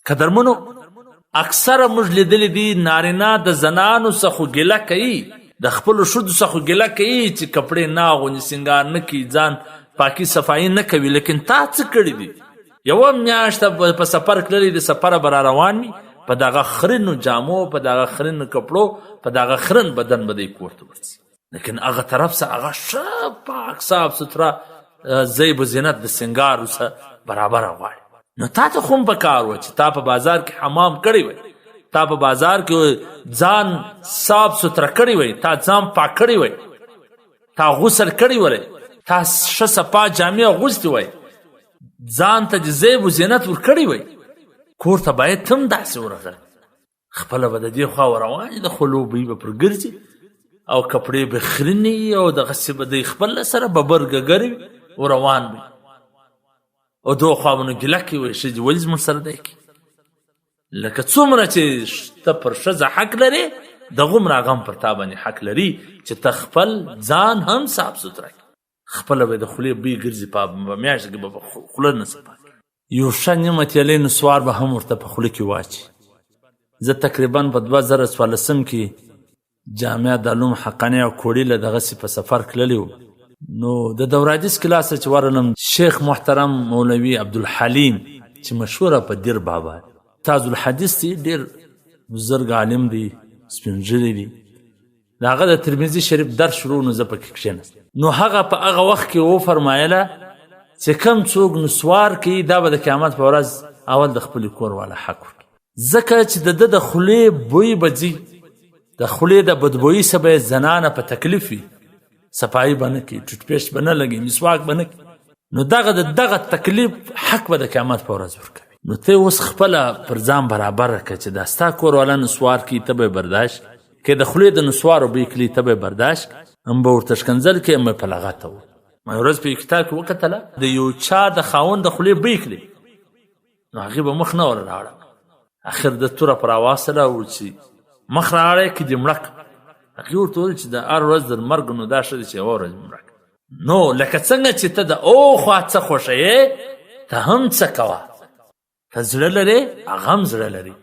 قدرمنو اکثره موږ لیدلی دي نارینه د زنانو څخه ګیله کوي، د خپلو ښځو څخه ګیله کوي چې کپړې نه اغوندي، سینګار نه کوي، ځان پاکي صفایي نه کوي. لیکن تا څه کړي دي؟ یوه میاشته په سفر تللی د سفره به را روان وي، په دغه خرینو جامو، په دغه خرینو کپړو، په دغه خرین بدن به دی کور ته ورځي. لیکن هغه طرف څه هغه ښه پاک صاف سوتره زیب و زینت د سینګار څه برابره غواړي. نو تا ته خو هم پکار وه چې تا په بازار کې حمام کړی وی، تا په بازار کې ځان صاف سوتره کړی وی، تا ځان پاک کړی وی، تا غسل کړی وی، تا ښه صفا جامې اغوستې وی، ځان ته د زیب و زینت ورکړی وی. کور ته باید تم داسې ورغلی، خپله به د دې خوا وروانې د خولو بوی به پر ګرځي او کپړې به خرینې او دغسې به دی خپل سره ببر ګګرې وروان وي. او دو خوا به نو ګیله کوي وایي ښځې ولې زموږ سره دی کوي؟ لکه څومره چې ته پر ښځه حق لرې، دغومره هغه هم پر تا باندې حق لري چې ته خپل ځان هم صاف سوتره کړي. خپله به د خولې بوی ګرځي، په میاشت کې به خوله نه صفا کړي. یو ښه نیمه تیلی نسوار به هم ورته په خوله کې واچي. زه تقریبا په 2014 کې جامعه د علوم حقانیه او کوړي له دغسې په سفر تللی و. نو د دوره حدیث کلاس چې ورغلم، شیخ محترم مولوي عبدالحلیم چې مشهوره په دیر بابا تاج الحدیث دی، ډېر بزرګ عالم دی، سپین ږیری دی، د هغه د ترمذي شریف درس شروع نو زه پکې کښېناستم. نو هغه په هغه وخت کې وفرمایله چې کم څوک نسوار کوي دا به د قیامت په ورځ اول د خپل کور والا حق ورکړي، ځکه چې د ده د خولې بوی به ځي، د خولې د بدبویي څه به زنانه په تکلیف وي، صفایي به نه کوي، ټوټ پیسټ به نه لګوي، مسواک به نه کوي. نو دغه تکلیف حق به د قیامت په ورځ ورکوي. نو ته اوس خپله پر ځان برابره کړه چې دا ستا کور والا نسوار کوي، ته به یې برداشت که د خولې د نسوارو بوی کړي، ته به یې برداشت هم به ورته ښکنځل کوي، هم به یې په لغته وو. ما یو ورځ په یو کتاب کې وکتله د یو چا د خاوند د خولې بوی کړي، نو هغې به مخ نه ور راړه، اخر د توره پر راواستله او چې مخ راړی که دې مړه کړه. هغې ورته وویل چې د هر ورځ در مرګ نو دا ښه دی چې یوه ورځ مړه کړه. نو لکه څنګه چې ته د اوخوا څه خوښوې، ته هم څه کوه، ته زړه لرې، هغه هم زړه لري.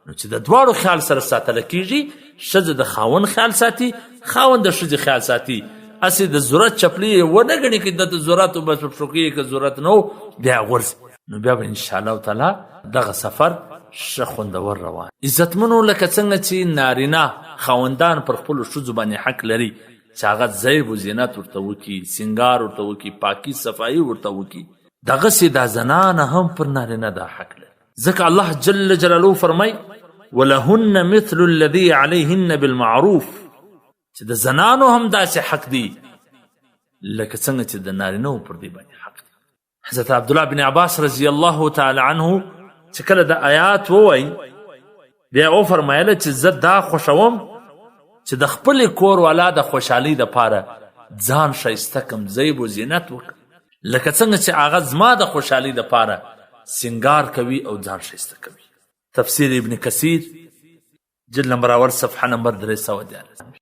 نو چې د دواړو خیال سره ساتله کېږي، ښځه د خاوند خیال ساتي، خاوند د ښځې خیال ساتي. هسې د ضرورت چپلي یې ونه ګڼي که د ضرورت و بس په پښو کې که ضرورت نه و بیا غورځي. نو بیا به انشاءالله تعالی دغه سفر ښه خوندور روان. عزتمنو لکه څنګه چې نارینه خاوندان پر خپلو ښځو باندې حق لري چې هغه زیب و زینت ورته وکړي، سینګار ورته وکړي، پاکي صفایي ورته وکړي، دغسې دا زنانه هم پر نارینه دا حق لري. ځکه الله جل جلاله فرمای ولهن مثل الذي عليهن بالمعروف، چې د زنانو هم داسې حق دی لکه څنګه چې د نارینه پر دې باندې حق دی. حضرت عبدالله بن عباس رضی الله تعالی عنه چې کله د آیات ووایي، بیا وفرمایله چې زه دا خوښوم چې د خپلې کور والا د خوشحالۍ دپاره ځان ښایسته کړم، زیب و زینت وکړم، لکه څنګه چې هغه زما د خوشحالۍ دپاره سینګار کوي او ځان ښایسته کوي. تفسیر ابن کثیر جلد نمبر اول صفحه نمبر 313.